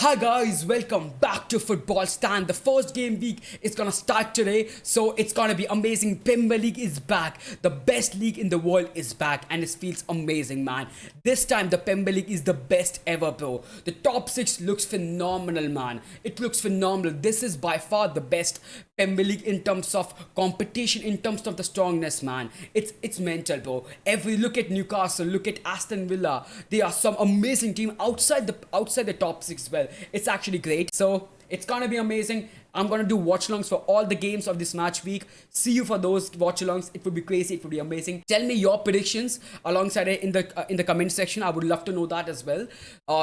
Hi guys, welcome back to Football Stand. The first game week is gonna start today, so it's gonna be amazing. Premier League is back. The best league in the world is back, and it feels amazing, man. This time, the Premier League is the best ever, bro. The top six looks phenomenal, man. It looks phenomenal. This is by far the best Premier League in terms of competition, in terms of the strongness, man. It's mental, bro. Every look at Newcastle, look at Aston Villa. They are some amazing team outside the top six. Well, it's actually great. So it's gonna be amazing. I'm gonna do watch alongs for all the games of this match week. See you for those watch alongs. It would be crazy. It would be amazing. Tell me your predictions alongside it in the comment section. I would love to know that as well.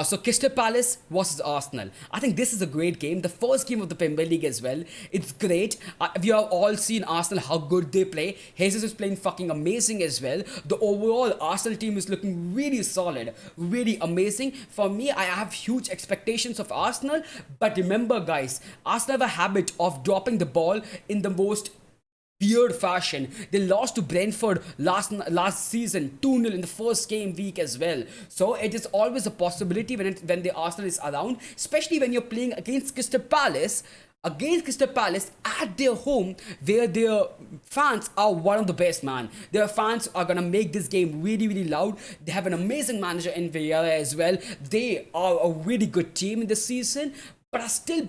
So Crystal Palace versus Arsenal. I think this is a great game. The first game of the Premier League as well. It's great. We have all seen Arsenal how good they play. Jesus is playing fucking amazing as well. The overall Arsenal team is looking really solid, really amazing. For me, I have huge expectations of Arsenal. But remember, guys, Arsenal have a habit of dropping the ball in the most weird fashion. They lost to Brentford last season 2-0 in the first game week as well. So it is always a possibility when the Arsenal is around, especially when you're playing against Crystal Palace. Against Crystal Palace at their home, where their fans are one of the best, man. Their fans are gonna make this game really, really loud. They have an amazing manager in Vieira as well. They are a really good team in this season. But I still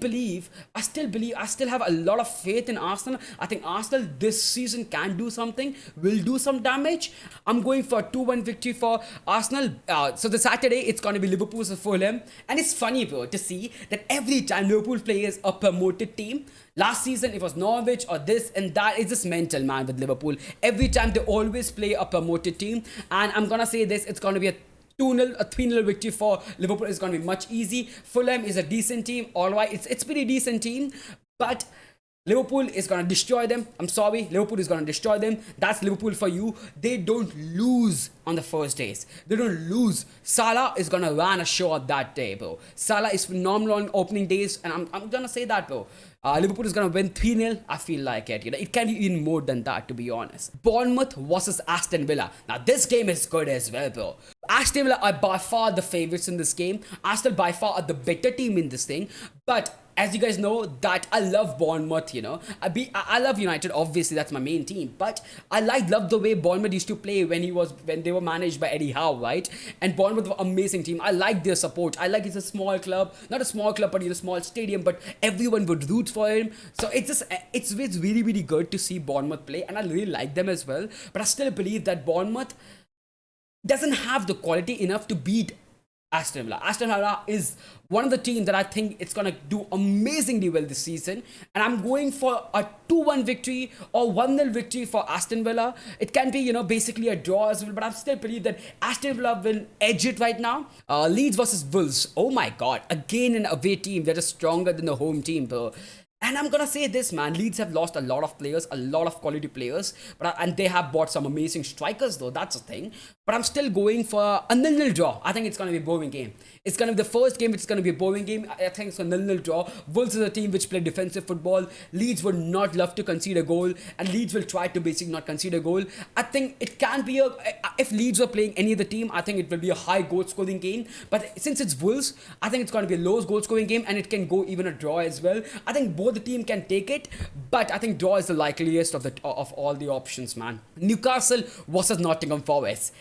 have a lot of faith in Arsenal. I think Arsenal this season can do something, will do some damage. I'm going for a 2-1 victory for Arsenal. So the Saturday, it's going to be Liverpool versus Fulham. And it's funny, bro, to see that every time Liverpool plays a promoted team, last season it was Norwich or this and that. It's just mental, man, with Liverpool. Every time they always play a promoted team. And I'm going to say this, it's going to be a 2-0, a 3-0 victory for Liverpool is going to be much easy. Fulham is a decent team, alright, it's pretty decent team, but Liverpool is going to destroy them. I'm sorry, Liverpool is going to destroy them. That's Liverpool for you. They don't lose on the first days. They don't lose. Salah is going to run a show on that day, bro. Salah is phenomenal on opening days, and I'm going to say that, bro. Liverpool is going to win 3-0. I feel like it. It can be even more than that, to be honest. Bournemouth versus Aston Villa. Now, this game is good as well, bro. Aston Villa are by far the favorites in this game. Aston by far are the better team in this thing. But as you guys know, that I love Bournemouth, I love United, obviously, that's my main team. But I love the way Bournemouth used to play when they were managed by Eddie Howe, right? And Bournemouth were an amazing team. I like their support. I like it's a small club, not a small club, but a small stadium, but everyone would root for him. So it's really, really good to see Bournemouth play, and I really like them as well. But I still believe that Bournemouth doesn't have the quality enough to beat Aston Villa. Aston Villa is one of the teams that I think it's going to do amazingly well this season. And I'm going for a 2-1 victory or 1-0 victory for Aston Villa. It can be, basically a draw as well. But I still believe that Aston Villa will edge it right now. Leeds versus Wolves. Oh my God. Again, an away team that is stronger than the home team, bro. And I'm gonna say this, man. Leeds have lost a lot of players, a lot of quality players, and they have bought some amazing strikers, though. That's a thing. But I'm still going for a 0-0 draw. I think it's gonna be a boring game. It's gonna be the first game. It's gonna be a boring game. I think it's a 0-0 draw. Wolves is a team which play defensive football. Leeds would not love to concede a goal, and Leeds will try to basically not concede a goal. I think it can be if Leeds were playing any other team, I think it will be a high goal scoring game. But since it's Wolves, I think it's gonna be a low goal scoring game, and it can go even a draw as well. I think both the team can take it, but I think draw is the likeliest of all the options, man. Newcastle versus Nottingham Forest.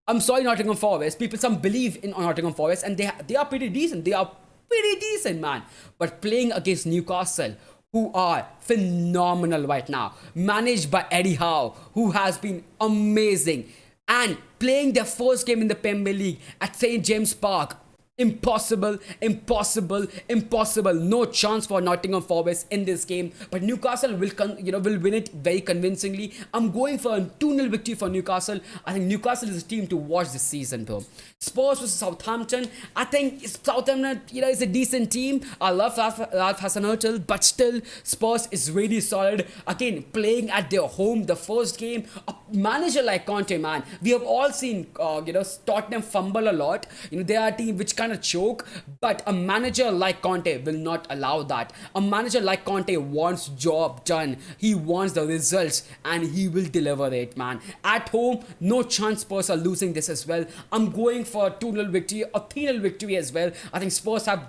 I'm sorry, Nottingham Forest. Some believe in Nottingham Forest, and they are pretty decent. They are pretty decent, man. But playing against Newcastle, who are phenomenal right now, managed by Eddie Howe, who has been amazing, and playing their first game in the Premier League at St. James Park. Impossible. No chance for Nottingham Forest in this game. But Newcastle will win it very convincingly. I'm going for a 2-0 victory for Newcastle. I think Newcastle is a team to watch this season, bro. Spurs versus Southampton. I think Southampton, is a decent team. I love Ralph Hasenhüttl, but still, Spurs is really solid. Again, playing at their home, the first game. A manager like Conte, man. We have all seen, Tottenham fumble a lot. They are a team which kind kind of choke, but a manager like Conte will not allow that. A manager like Conte wants job done. He wants the results and he will deliver it, man. At home, no chance Spurs are losing this as well. I'm going for a 2-0 victory, a 3-0 victory as well. I think Spurs have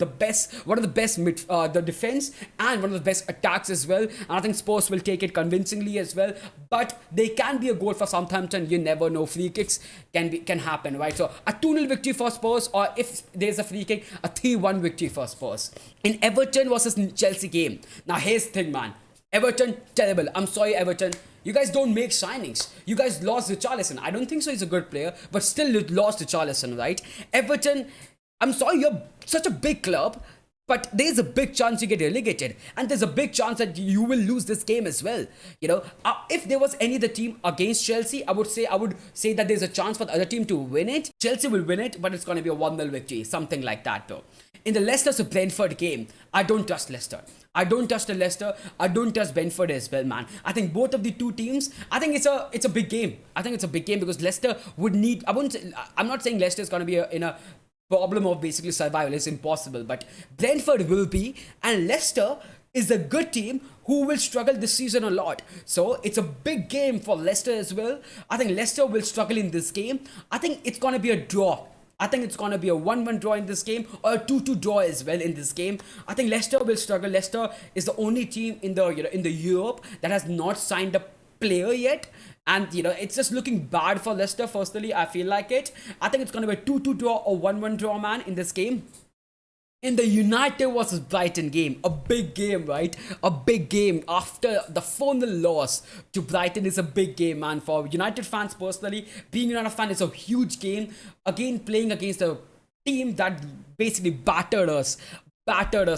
one of the best the defense and one of the best attacks as well. And I think Spurs will take it convincingly as well. But they can be a goal for Southampton. You never know. Free kicks can happen, right? So a 2-0 victory for Spurs, or if there's a free kick, a 3-1 victory for Spurs. In Everton versus Chelsea game. Now here's the thing, man. Everton, terrible. I'm sorry, Everton. You guys don't make signings. You guys lost Richarlison. I don't think so he's a good player, but still you lost Richarlison, right? Everton, I'm sorry, you're such a big club, but there's a big chance you get relegated. And there's a big chance that you will lose this game as well. If there was any other team against Chelsea, I would say that there's a chance for the other team to win it. Chelsea will win it, but it's going to be a 1-0 victory. Something like that, though. In the Leicester to Brentford game, I don't trust Leicester. I don't trust Leicester. I don't trust Brentford as well, man. I think both of the two teams, I think it's a big game. I think it's a big game because Leicester would need, I'm not saying Leicester is going to be in a problem of basically survival. It's impossible, but Brentford will be, and Leicester is a good team who will struggle this season a lot. So it's a big game for Leicester as well. I think Leicester will struggle in this game. I think it's going to be a draw. I think it's going to be a 1-1 draw in this game, or a 2-2 draw as well in this game. I think Leicester will struggle. Leicester is the only team in the Europe that has not signed a player yet. And, it's just looking bad for Leicester, personally. I feel like it. I think it's going to be a 2-2 draw or 1-1 draw, man, in this game. In the United versus Brighton game, a big game, right? A big game after the 4-0 loss to Brighton is a big game, man. For United fans, personally, being a United fan is a huge game. Again, playing against a team that basically battered us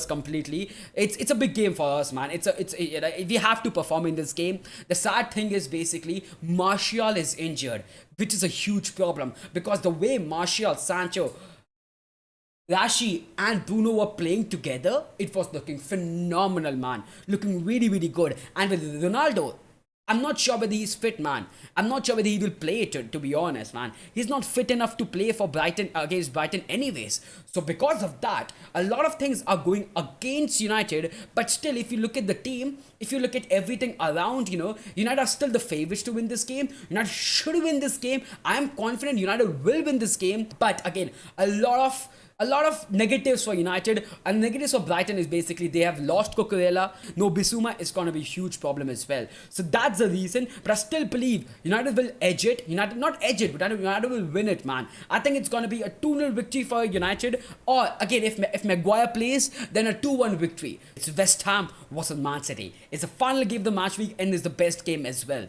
completely. It's a big game for us, man. We have to perform in this game. The sad thing is basically Martial is injured, which is a huge problem because the way Martial, Sancho, Rashi and Bruno were playing together, it was looking phenomenal, man. Looking really, really good. And with Ronaldo, I'm not sure whether he's fit, man. I'm not sure whether he will play it, to be honest, man. He's not fit enough to play for Brighton against Brighton anyways. So because of that, a lot of things are going against United. But still, if you look at the team, if you look at everything around, United are still the favorites to win this game. United should win this game. I am confident United will win this game. But again, a lot of negatives for United, and negatives for Brighton is basically they have lost Cucurella. No Bissouma is going to be a huge problem as well. So that's the reason. But I still believe United will edge it. United, not edge it, but United will win it, man. I think it's going to be a 2-0 victory for United. Or again, if Maguire plays, then a 2-1 victory. It's West Ham versus Man City. It's the final game of the match week and is the best game as well.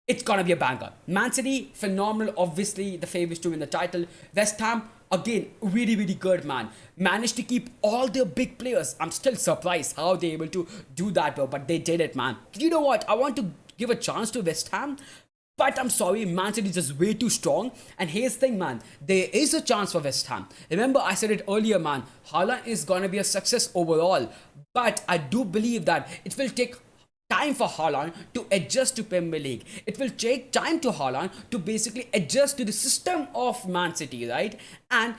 It's going to be a banger. Man City, phenomenal. Obviously, the favorites to win the title. West Ham, again, really, really good, man. Managed to keep all their big players. I'm still surprised how they're able to do that, bro. But they did it, man. You know what? I want to give a chance to West Ham. But I'm sorry, Man City is just way too strong. And here's the thing, man. There is a chance for West Ham. Remember, I said it earlier, man. Haaland is going to be a success overall. But I do believe that it will take time for Haaland to adjust to Premier League. It will take time to Haaland to basically adjust to the system of Man City, right? And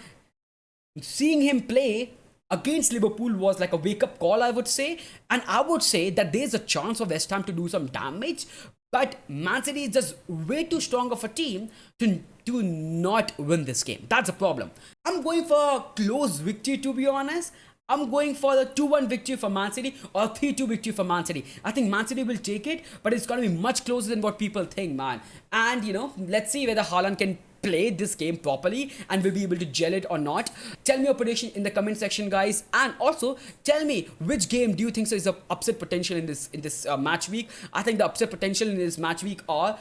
seeing him play against Liverpool was like a wake-up call, I would say. And I would say that there's a chance for West Ham to do some damage. But Man City is just way too strong of a team to not win this game. That's a problem. I'm going for a close victory, to be honest. I'm going for the 2-1 victory for Man City or 3-2 victory for Man City. I think Man City will take it, but it's going to be much closer than what people think, man. And, let's see whether Haaland can play this game properly and will be able to gel it or not. Tell me your prediction in the comment section, guys. And also, tell me which game do you think is the upset potential in this match week. I think the upset potential in this match week are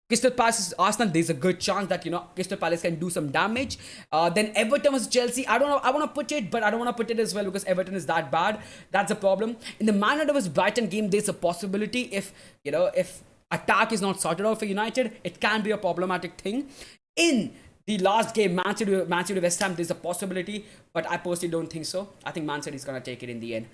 Crystal Palace, Arsenal. There's a good chance that Crystal Palace can do some damage. Then Everton versus Chelsea. I don't know. I want to put it, but I don't want to put it as well because Everton is that bad. That's a problem. In the Man United versus Brighton game, there's a possibility if attack is not sorted out for United, it can be a problematic thing. In the last game, Man City West Ham, there's a possibility, but I personally don't think so. I think Man City is gonna take it in the end.